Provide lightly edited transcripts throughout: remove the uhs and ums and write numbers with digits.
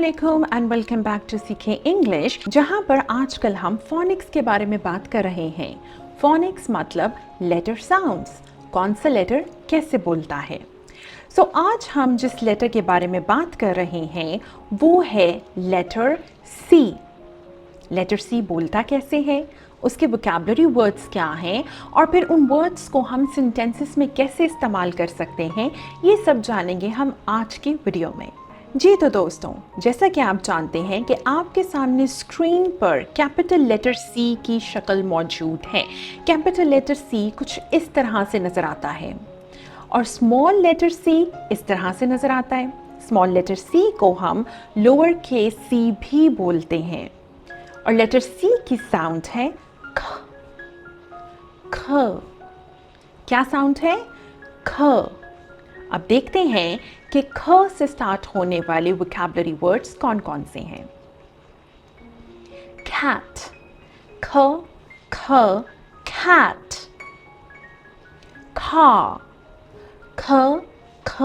अस्सलामुअलैकुम and welcome back to सीखे English, जहां पर आजकल हम फोनिक्स के बारे में बात कर रहे हैं। फोनिक्स मतलब लेटर साउंड्स, कौन सा लेटर कैसे बोलता है। आज हम जिस लेटर के बारे में बात कर रहे हैं वो है लेटर सी। लेटर सी बोलता कैसे है, उसके वोकैबुलरी वर्ड्स क्या हैं और फिर उन वर्ड्स को हम सेंटेंसेस में कैसे इस्तेमाल कर सकते हैं, ये सब जानेंगे हम आज की वीडियो में। जी तो दोस्तों, जैसा कि आप जानते हैं कि आपके सामने स्क्रीन पर कैपिटल लेटर सी की शक्ल मौजूद है। कैपिटल लेटर सी कुछ इस तरह से नज़र आता है और स्मॉल लेटर सी इस तरह से नज़र आता है। स्मॉल लेटर सी को हम लोअर केस सी भी बोलते हैं और लेटर सी की साउंड है ख। ख क्या साउंड है? ख। अब देखते हैं कि ख से स्टार्ट होने वाले वोकैबुलरी वर्ड्स कौन कौन से हैं। कैट, ख ख कैट। car, ख ख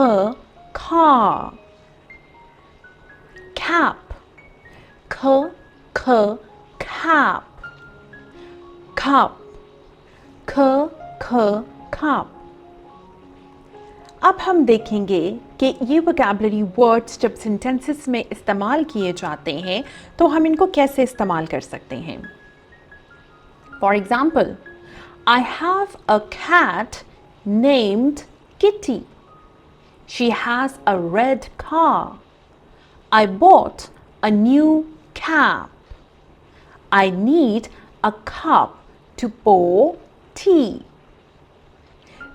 car। cap, ख ख cap। cup, ख ख cup। अब हम देखेंगे कि ये वोकैबुलरी वर्ड्स जब सेंटेंसेस में इस्तेमाल किए जाते हैं तो हम इनको कैसे इस्तेमाल कर सकते हैं। For example, I have a cat named Kitty. She has a red car. I bought a new cap. I need a cup to pour tea.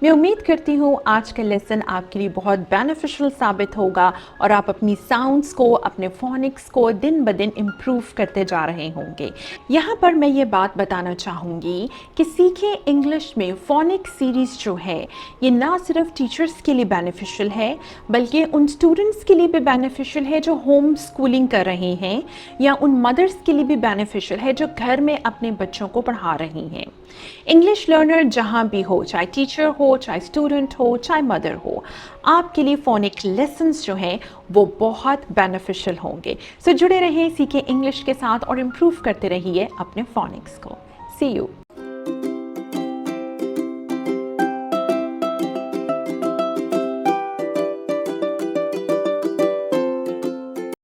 मैं उम्मीद करती हूँ आज का लेसन आपके लिए बहुत बेनिफिशियल साबित होगा और आप अपनी साउंड्स को, अपने फोनिक्स को दिन ब दिन इम्प्रूव करते जा रहे होंगे। यहाँ पर मैं ये बात बताना चाहूँगी कि सीखे इंग्लिश में फोनिक सीरीज़ जो है ये ना सिर्फ टीचर्स के लिए बेनिफिशियल है बल्कि उन स्टूडेंट्स के लिए भी बेनिफिशियल है जो होम स्कूलिंग कर रहे हैं, या उन मदर्स के लिए भी बेनिफिशियल है जो घर में अपने बच्चों को पढ़ा रही हैं। इंग्लिश लर्नर जहाँ भी हो, चाहे टीचर हो, चाहे स्टूडेंट हो, चाहे मदर हो, आपके लिए फोनिक लेसन्स जो हैं वो बहुत बेनिफिशियल होंगे। जुड़े रहें सीखे इंग्लिश के साथ और इम्प्रूव करते रहिए अपने फोनिक्स को। सी यू।